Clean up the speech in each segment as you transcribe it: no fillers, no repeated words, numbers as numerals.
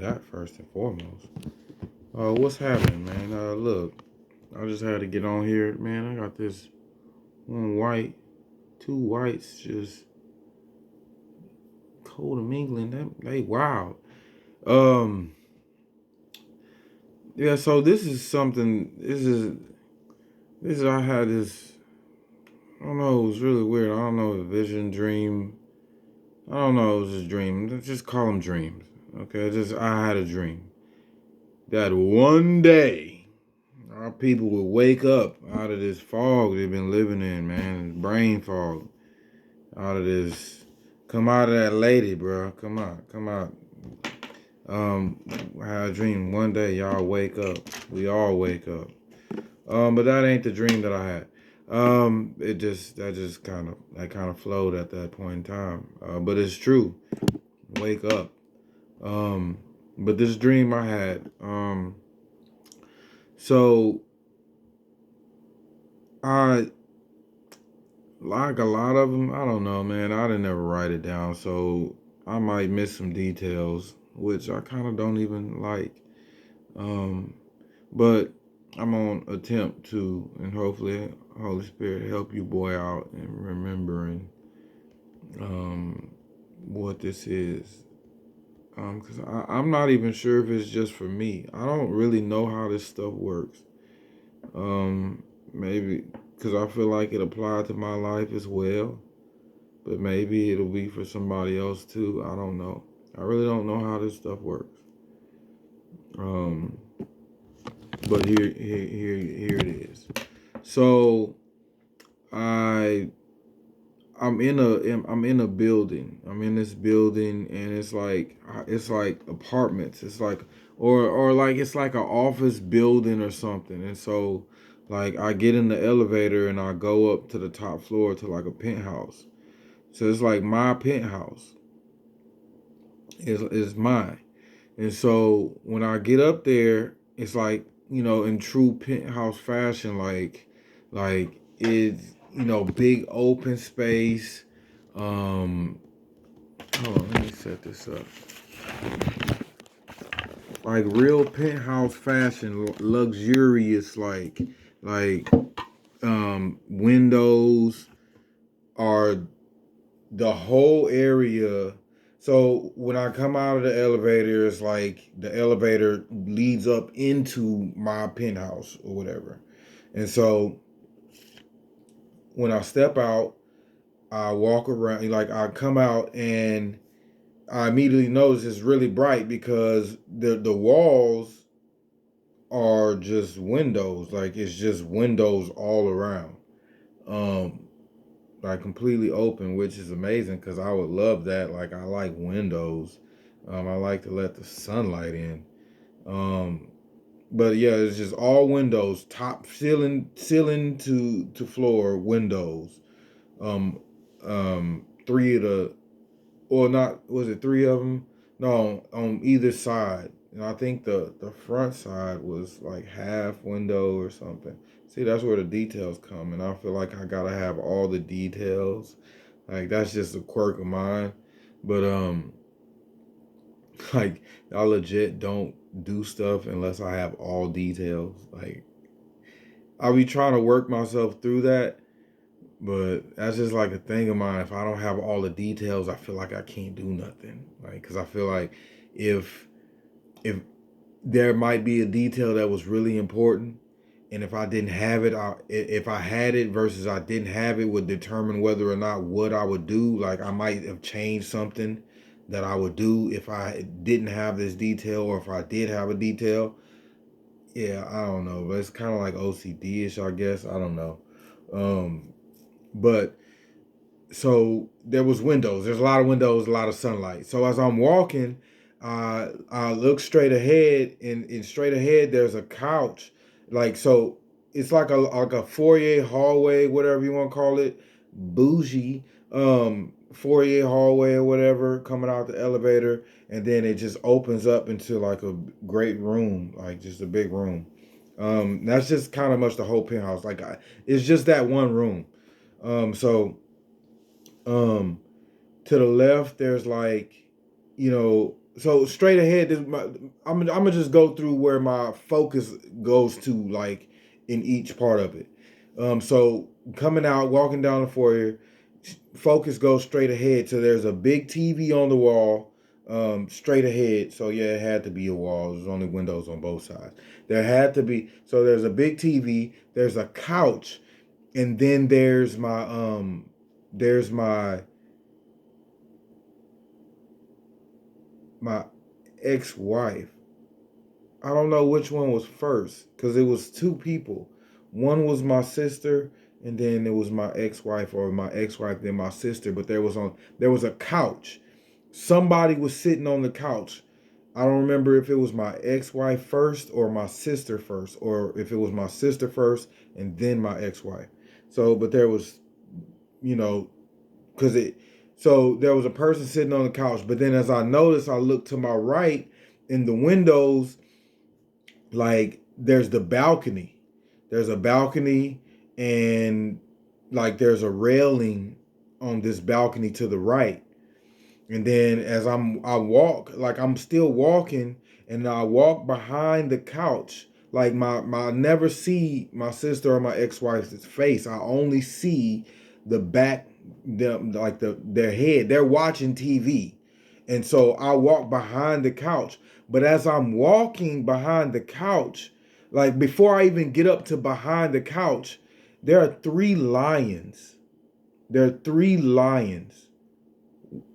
that first and foremost. What's happening, man? Look, I just had to get on here, man. I got this one white, two whites, just cold mingling. They wild. Um, yeah. So this is something. This is. I had this. I don't know. It was really weird. I don't know. A vision, dream. I don't know. It was a dream. Let's just call them dreams. Okay. I had a dream that one day our people would wake up out of this fog they've been living in, man. Brain fog. Out of this. Come out of that lady, bro. Come out. Come out. I had a dream one day y'all wake up. We all wake up. But that ain't the dream that I had. That kind of flowed at that point in time. But it's true. Wake up. Um, but this dream I had. So I like a lot of them. I don't know, man. I didn't ever write it down, so I might miss some details, which I kind of don't even like. Um, but I'm on attempt to, and hopefully Holy Spirit help you boy out in remembering what this is. Because I'm not even sure if it's just for me. I don't really know how this stuff works. Maybe because I feel like it applied to my life as well, but maybe it'll be for somebody else too. I don't know. I really don't know how this stuff works. Um, but here it is. So I I'm in a building. I'm in this building, and it's like apartments. It's like or like it's like an office building or something. And so like I get in the elevator and I go up to the top floor to like a penthouse. So it's like my penthouse is mine. And so when I get up there, it's like, in true penthouse fashion, like it's, big open space. Um, Hold on, let me set this up. Like real penthouse fashion, luxurious, like windows are the whole area. So when I come out of the elevator, it's like the elevator leads up into my penthouse or whatever. And so when I step out, I walk around, like I come out and I immediately notice it's really bright because the walls are just windows. Like it's just windows all around. Um, like completely open, which is amazing because I would love that. Like I like windows. I like to let the sunlight in. Um, but yeah, it's just all windows, top ceiling to floor windows. Um, three of the or not was it three of them? No, on either side. And I think the front side was like half window or something. See, that's where the details come, and I feel like I gotta have all the details. Like that's just a quirk of mine. But like I legit don't do stuff unless I have all details. Like I'll be trying to work myself through that, but that's just like a thing of mine. If I don't have all the details, I feel like I can't do nothing. Like, cause I feel like if if there might be a detail that was really important, and if I didn't have it, if I had it versus I didn't have it would determine whether or not what I would do. Like, I might have changed something that I would do if I didn't have this detail, or if I did have a detail. Yeah, I don't know, but it's kind of like OCD ish, I guess. I don't know. Um, but so there was windows. There's a lot of windows, a lot of sunlight. So as I'm walking, I look straight ahead, and straight ahead there's a couch. Like so, it's like a foyer hallway, whatever you want to call it, bougie foyer hallway or whatever, coming out the elevator, and then it just opens up into like a great room, like just a big room. That's just kind of much the whole penthouse. It's just that one room. So um to the left there's like, you know So straight ahead, I'm gonna just go through where my focus goes to, like in each part of it. So coming out, walking down the foyer, focus goes straight ahead. So there's a big TV on the wall, straight ahead. So yeah, it had to be a wall. There's only windows on both sides. There had to be. So there's a big TV. There's a couch, and then there's my ex-wife. I don't know which one was first because it was two people. One was my sister, and then it was my ex-wife, or my ex-wife, then my sister. But there was a couch. Somebody was sitting on the couch. I don't remember if it was my ex-wife first or my sister first, or if it was my sister first and then my ex-wife. So, but there was, you know, because it. So there was a person sitting on the couch. But then as I noticed, I looked to my right in the windows, like there's the balcony. There's a balcony, and like there's a railing on this balcony to the right. And then as I walk, like I'm still walking, and I walk behind the couch. Like my I never see my sister or my ex-wife's face. I only see the back, their head. They're watching TV. And so I walk behind the couch. But as I'm walking behind the couch, like before I even get up to behind the couch, there are three lions. There are three lions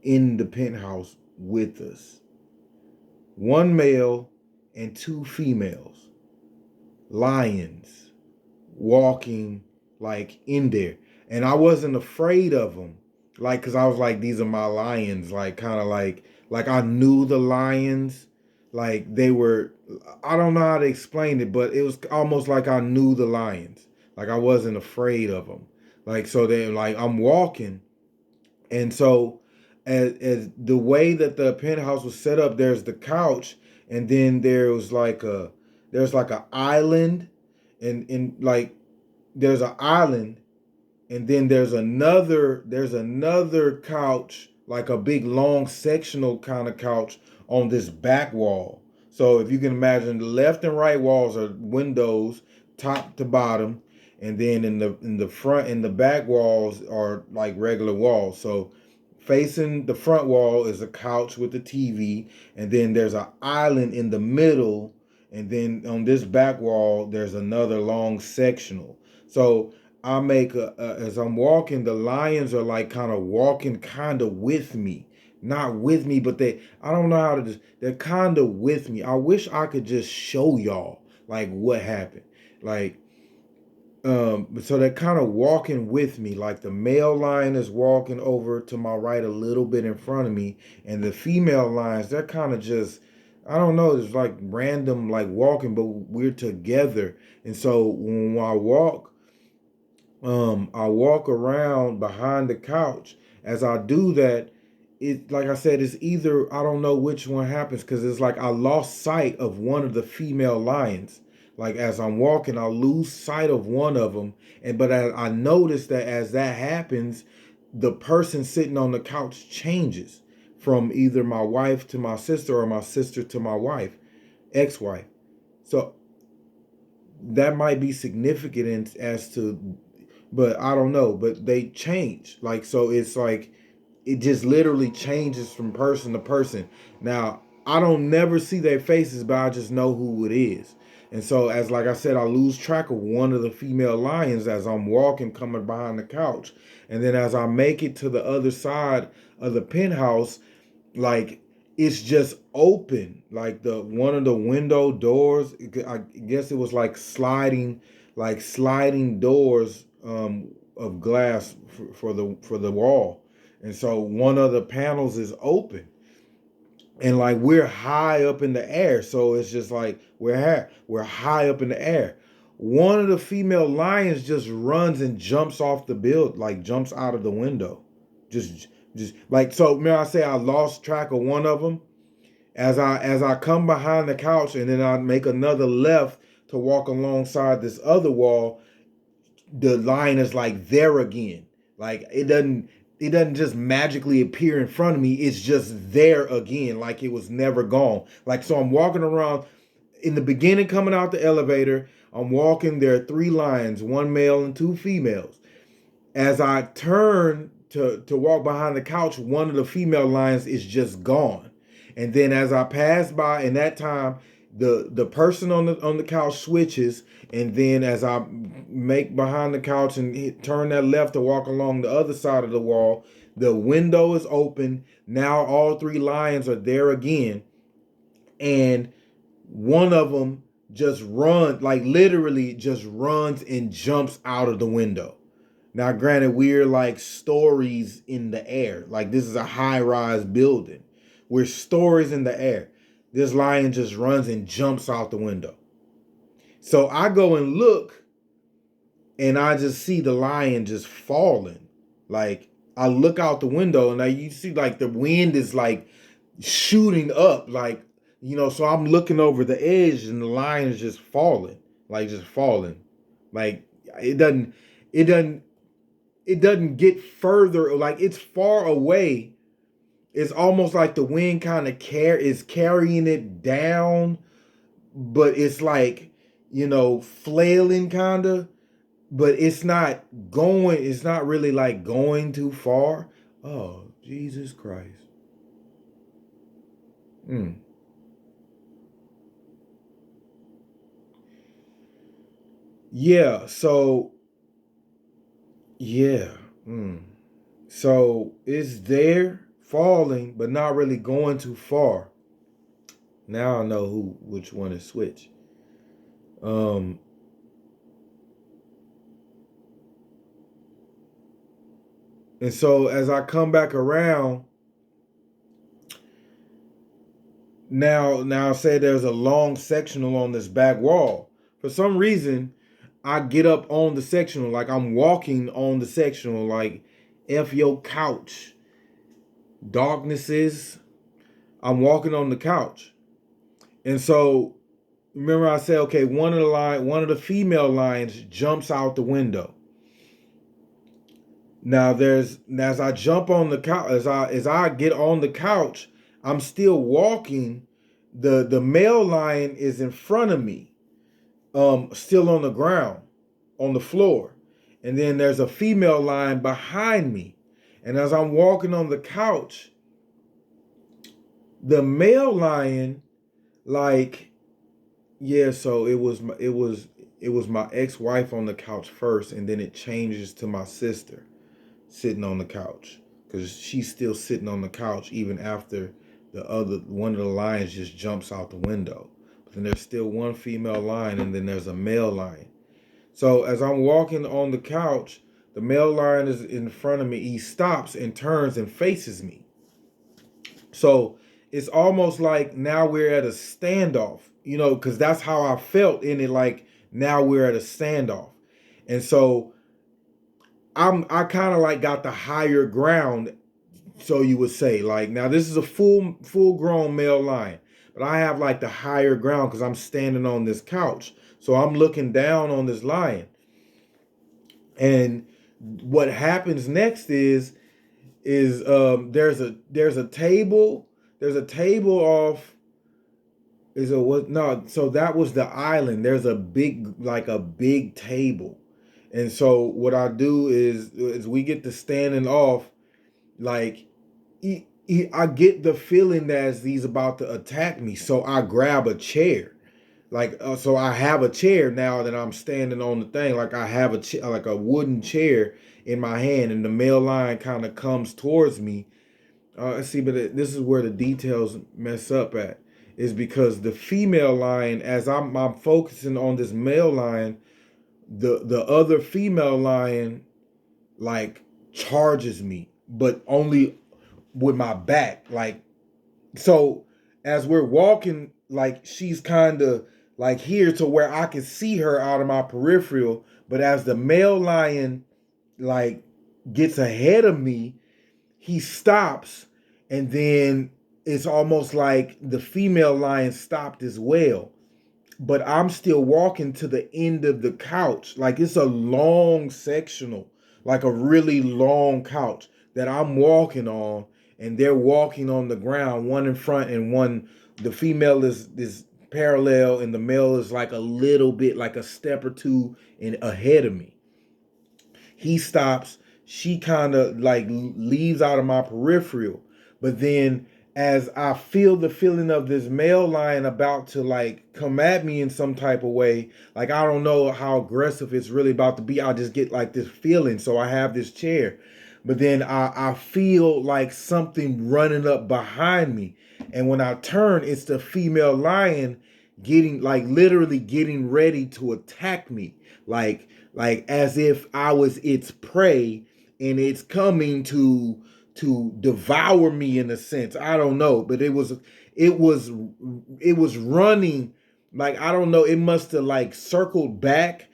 in the penthouse with us. One male and two females. Lions walking like in there. And I wasn't afraid of them. Like, cause I was like, these are my lions. Like, kind of like I knew the lions. Like they were, I don't know how to explain it, but it was almost like I knew the lions. Like I wasn't afraid of them. Like, so then like I'm walking, and so as the way that the penthouse was set up, there's the couch, and then there's like a island, and like there's an island, and then there's another couch, like a big long sectional kind of couch on this back wall. So if you can imagine, the left and right walls are windows, top to bottom, and then in the front and the back walls are like regular walls. So facing the front wall is a couch with a TV, and then there's an island in the middle, and then on this back wall there's another long sectional. So I make as I'm walking, the lions are like kind of walking kind of with me. Not with me, but I don't know how to just, they're kind of with me. I wish I could just show y'all like what happened. Like, so they're kind of walking with me. Like the male lion is walking over to my right a little bit in front of me, and the female lions, they're kind of just, I don't know, it's like random, like walking, but we're together. And so when I walk around behind the couch. As I do that, it, like I said, it's either, I don't know which one happens, because it's like I lost sight of one of the female lions. Like as I'm walking, I lose sight of one of them, and but I notice that as that happens, the person sitting on the couch changes from either my wife to my sister, or my sister to my wife, ex-wife. So that might be significant as to, but I don't know. But they change. Like, so it's like it just literally changes from person to person. Now, I don't never see their faces, but I just know who it is. And so, as like I said, I lose track of one of the female lions as I'm walking, coming behind the couch. And then as I make it to the other side of the penthouse, like it's just open, like the one of the window doors, I guess it was like sliding doors, of glass for the wall. And so one of the panels is open, and like we're high up in the air, so it's just like we're high up in the air. One of the female lions just runs and jumps off the build, like jumps out of the window. Just like, so remember I say I lost track of one of them. As I come behind the couch, and then I make another left to walk alongside this other wall, the lion is like there again. Like it doesn't. it doesn't just magically appear in front of me. It's just there again, like it was never gone. Like, so I'm walking around in the beginning, coming out the elevator. I'm walking. There are 3 lions, 1 male and 2 females. As I turn to walk behind the couch, one of the female lions is just gone. And then as I pass by, in that time, the person on the couch switches, and then as I make behind the couch and turn that left to walk along the other side of the wall, the window is open. Now all 3 lions are there again, and one of them just runs, like literally just runs and jumps out of the window. Now, granted, we're like stories in the air. Like, this is a high-rise building. We're stories in the air. This lion just runs and jumps out the window. So I go and look, and I just see the lion just falling. Like, I look out the window, and you see like the wind is like shooting up, like, so I'm looking over the edge, and the lion is just falling, like just falling. Like, it doesn't get further, like it's far away. It's almost like the wind kind of is carrying it down, but it's like, flailing kind of, but it's not really like going too far. Oh, Jesus Christ. Yeah, so yeah. So it's there falling, but not really going too far. Now I know which one is switch. And so as I come back around, now say there's a long sectional on this back wall. For some reason, I get up on the sectional, like I'm walking on the sectional, like F your couch. Darknesses. I'm walking on the couch. And so remember I said, okay, one of the female lions jumps out the window. Now as I jump on the couch, as I get on the couch, I'm still walking. The male lion is in front of me, still on the ground, on the floor. And then there's a female lion behind me. And as I'm walking on the couch, the male lion, like, yeah, so it was my ex-wife on the couch first, and then it changes to my sister sitting on the couch, because she's still sitting on the couch even after one of the lions just jumps out the window. But then there's still one female lion, and then there's a male lion. So as I'm walking on the couch, the male lion is in front of me. He stops and turns and faces me. So it's almost like now we're at a standoff, because that's how I felt in it. Like, now we're at a standoff. And so I kind of like got the higher ground, so you would say. Like, now this is a full grown male lion, but I have like the higher ground because I'm standing on this couch. So I'm looking down on this lion. And what happens next is there's a table. There's a table off. So that was the island. There's a big table. And so what I do is we get to standing off, like I get the feeling that he's about to attack me. So I grab a chair. Like, so I have a chair now that I'm standing on the thing. Like, I have like a wooden chair in my hand, and the male lion kind of comes towards me. See, but this is where the details mess up at, is because the female lion, as I'm focusing on this male lion, the other female lion like charges me, but only with my back. Like, so as we're walking, like, she's kind of like here to where I can see her out of my peripheral, but as the male lion like gets ahead of me, he stops, and then it's almost like the female lion stopped as well. But I'm still walking to the end of the couch. Like, it's a long sectional, like a really long couch that I'm walking on, and they're walking on the ground, one in front and one. The female is parallel, and the male is like a little bit, like a step or two in ahead of me. He stops. She kind of like leaves out of my peripheral. But then as I feel the feeling of this male lion about to like come at me in some type of way, like I don't know how aggressive it's really about to be. I just get like this feeling. So I have this chair. But then I feel like something running up behind me. And when I turn, it's the female lion getting like literally getting ready to attack me. Like as if I was its prey and it's coming to devour me in a sense. I don't know, but it was it was running like I don't know, it must have like circled back,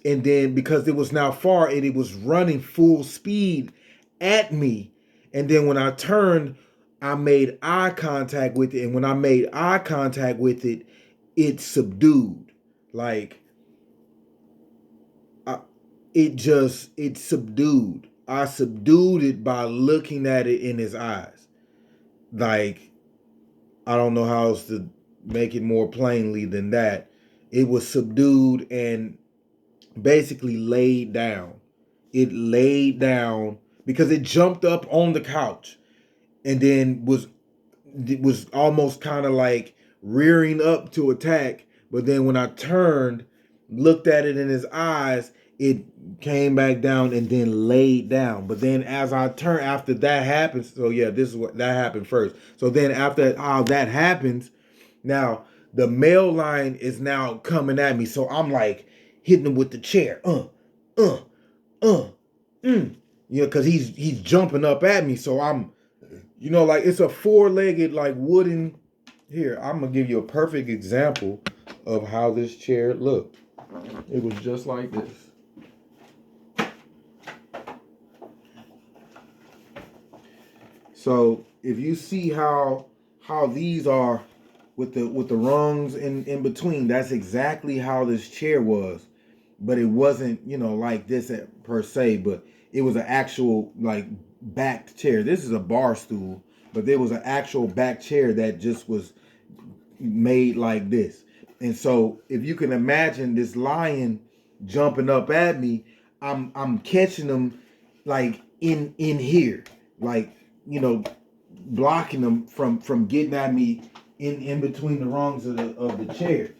and then because it was now far and it was running full speed at me. And then when I turned, I made eye contact with it, and when I made eye contact with it, it subdued. Like I, it subdued. I subdued it by looking at it in his eyes. Like I don't know how else to make it more plainly than that. It was subdued and basically laid down. It laid down because it jumped up on the couch and then was almost kind of like rearing up to attack. But then when I turned, looked at it in his eyes, it came back down and then laid down. But then as I turned, after that happens, so yeah, this is what that happened first. So then after how that happens, now the male lion is now coming at me. So I'm like hitting him with the chair. Uh, uh, Yeah, because he's jumping up at me. So I'm, like it's a four-legged like wooden. Here, I'm gonna give you a perfect example of how this chair looked. It was just like this. So if you see how these are with the rungs in between, that's exactly how this chair was. But it wasn't, like this per se, but it was an actual like backed chair. This is a bar stool, but there was an actual back chair that just was made like this. And so if you can imagine this lion jumping up at me, I'm catching them like in here, like blocking them from getting at me in between the rungs of the chair.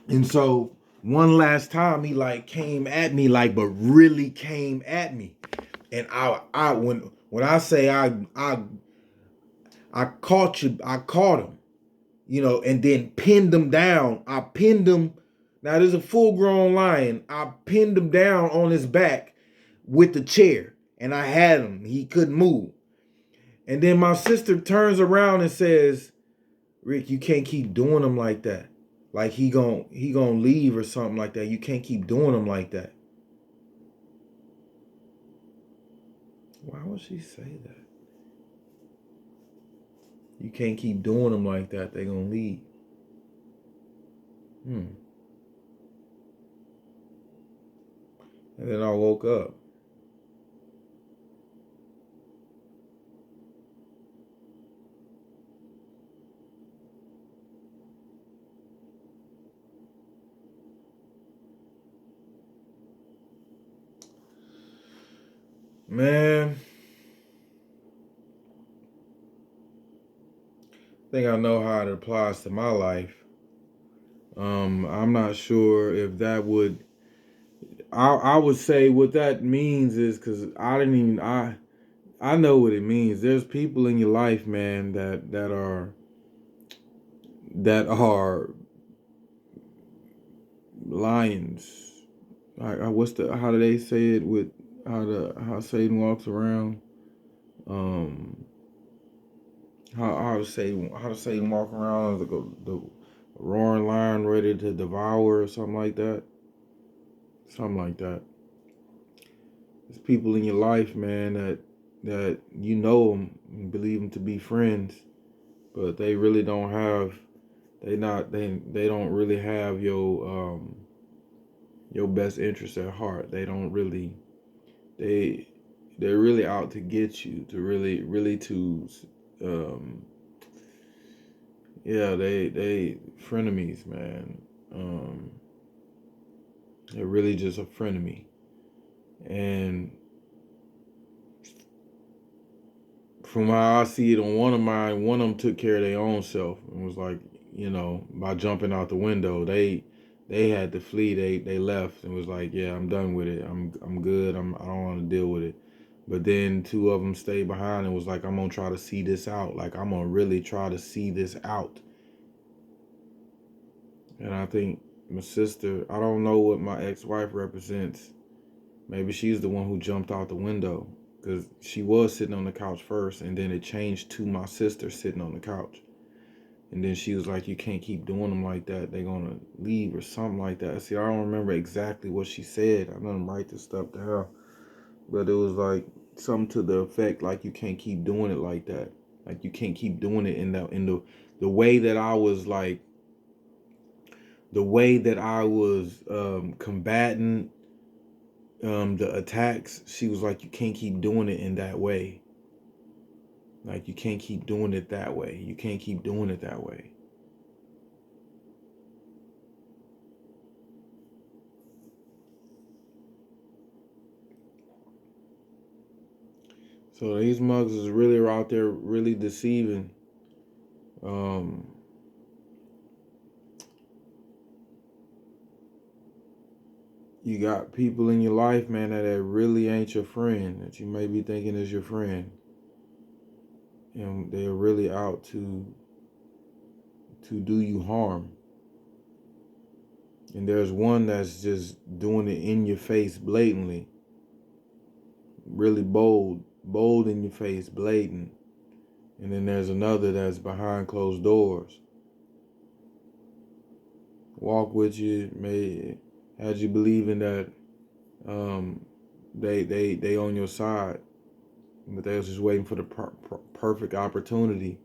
And so one last time he like came at me like, but really came at me. And I when I say I caught you, I caught him, and then pinned him down. I pinned him. Now there's a full grown lion. I pinned him down on his back with the chair, and I had him. He couldn't move. And then my sister turns around and says, "Rick, you can't keep doing him like that. Like he gonna leave or something like that. You can't keep doing him like that." Why would she say that? You can't keep doing them like that. They gonna leave. And then I woke up. Man, I think I know how it applies to my life. I'm not sure if that would. I would say what that means is because I didn't even I know what it means. There's people in your life, man, that are lions. What's the how do they say it with how Satan walks around? Um, how to Satan walk around as the roaring lion ready to devour or something like that. Something like that. There's people in your life, man, that you know them and believe them to be friends, but they really don't have. They don't really have your best interest at heart. They don't really they they're really out to get you, to really to yeah, they frenemies, man. Um, they're really just a frenemy. And from how I see it on one of mine, one of them took care of their own self and was like, by jumping out the window, they had to flee. They left and was like, yeah, I'm done with it. I'm good. I don't want to deal with it. But then two of them stayed behind and was like, I'm gonna try to see this out. Like I'm gonna really try to see this out. And I think my sister, I don't know what my ex-wife represents. Maybe she's the one who jumped out the window, because she was sitting on the couch first, and then it changed to my sister sitting on the couch. And then she was like, you can't keep doing them like that. They're going to leave or something like that. See, I don't remember exactly what she said. I didn't write this stuff down. But it was like something to the effect like you can't keep doing it like that. Like you can't keep doing it in the way that I was like, the way that I was combating the attacks. She was like, you can't keep doing it in that way. Like you can't keep doing it that way. You can't keep doing it that way. So these mugs is really out there really deceiving. Um, you got people in your life, man, that really ain't your friend, that you may be thinking is your friend. And they're really out to do you harm. And there's one that's just doing it in your face blatantly. Really bold in your face, blatant. And then there's another that's behind closed doors. Walk with you, had you believing that they on your side, but they was just waiting for the perfect opportunity.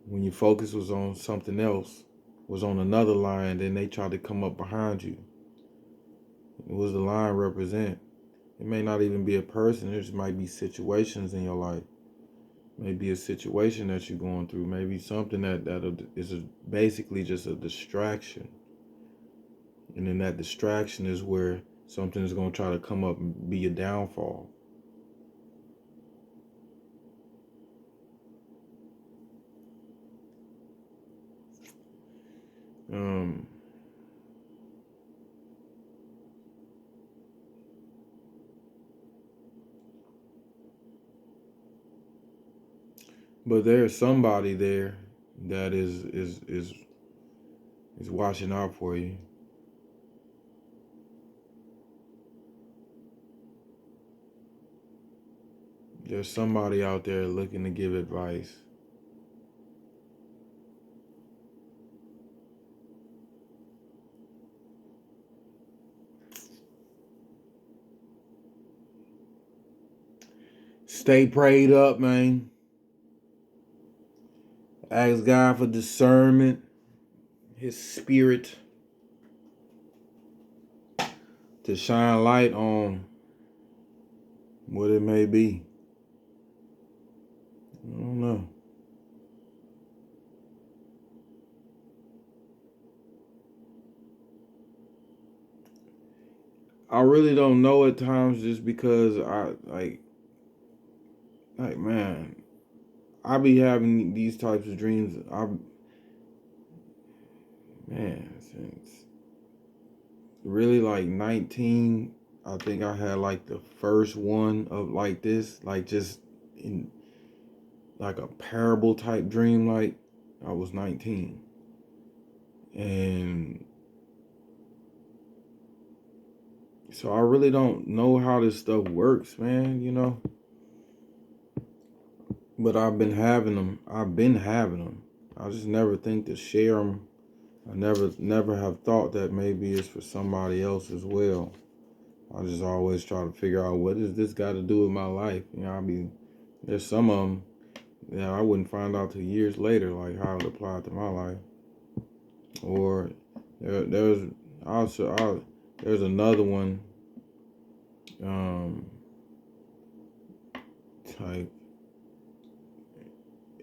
When your focus was on something else, was on another line, then they tried to come up behind you. What does the line represent? It may not even be a person. It just might be situations in your life. Maybe a situation that you're going through. Maybe something that is basically just a distraction. And then that distraction is where something is going to try to come up and be a downfall. But there's somebody there that is watching out for you. There's somebody out there looking to give advice. Stay prayed up, man. Ask God for discernment, His spirit, to shine light on what it may be. I don't know. I really don't know at times, just because I man, I be having these types of dreams. Since really like 19, I think I had like the first one of like this, like just in like a parable type dream. Like I was 19, and so I really don't know how this stuff works, man. But I've been having them. I just never think to share them. I never have thought that maybe it's for somebody else as well. I just always try to figure out, what does this got to do with my life? There's some of them that I wouldn't find out till years later, like how it applied to my life. Or there's also there's another one. um, type.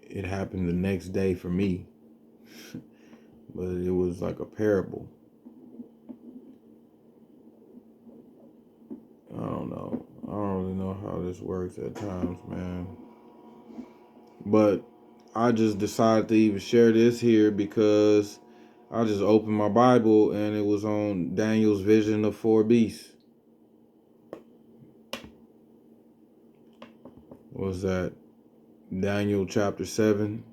It happened the next day for me, but it was like a parable. I don't know. I don't really know how this works at times, man. But I just decided to even share this here because I just opened my Bible and it was on Daniel's vision of four beasts. What was that? Daniel chapter 7.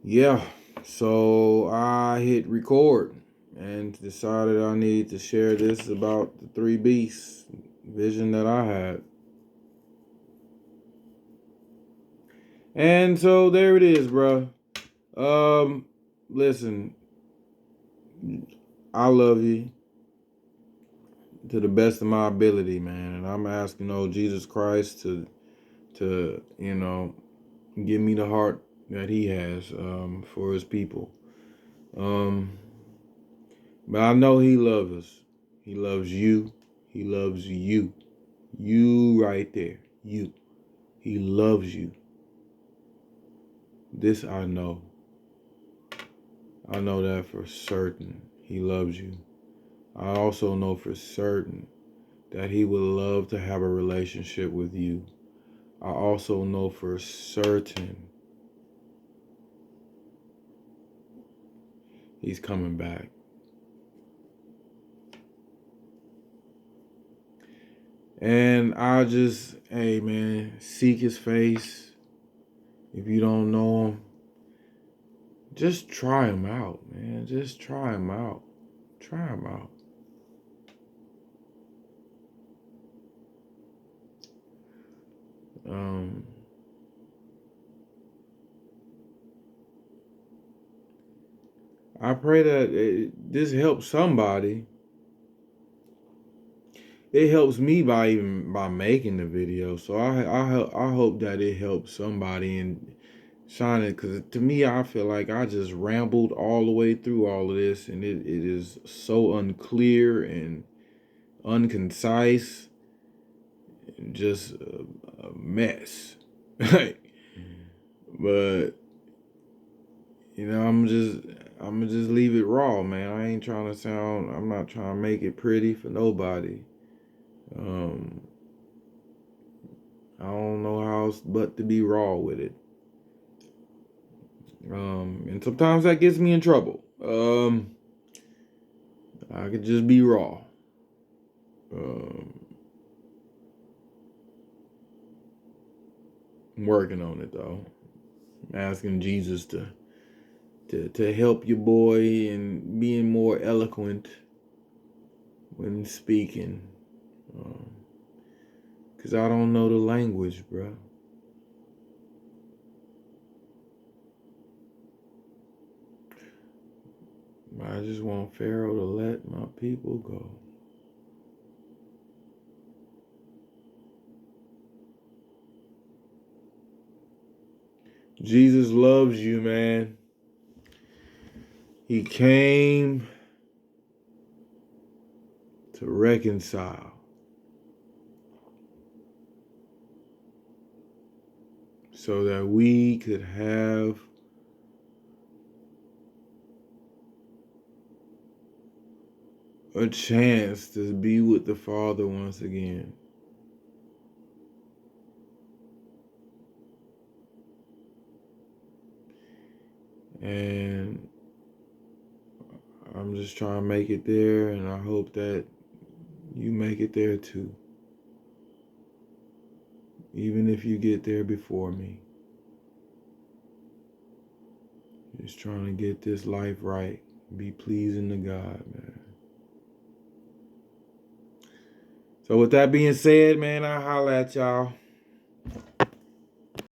Yeah. So I hit record and decided I need to share this about the three beasts vision that I had. And so there it is, bro. Listen, I love you to the best of my ability, man. And I'm asking, Jesus Christ to give me the heart that he has for his people. But I know he loves us. He loves you. He loves you. You right there. You. He loves you. This I know. I know that for certain. He loves you. I also know for certain that he would love to have a relationship with you. I also know for certain he's coming back. And I just, hey man, seek his face. If you don't know him, just try him out, man. Just try him out. Try him out. I pray that this helps somebody. It helps me by making the video. So I hope that it helps somebody and shine it, because to me I feel like I just rambled all the way through all of this, and it is so unclear and unconcise and just a mess. But I'm gonna just leave it raw, man. I'm not trying to make it pretty for nobody. I don't know how else but to be raw with it. And sometimes that gets me in trouble. I could just be raw. I'm working on it though. I'm asking Jesus to help your boy and being more eloquent when speaking. Cause I don't know the language, bro. I just want Pharaoh to let my people go. Jesus loves you, man. He came to reconcile. So that we could have a chance to be with the Father once again. And I'm just trying to make it there, and I hope that you make it there too. Even if you get there before me. Just trying to get this life right. Be pleasing to God, man. So with that being said, man, I'll holla at y'all.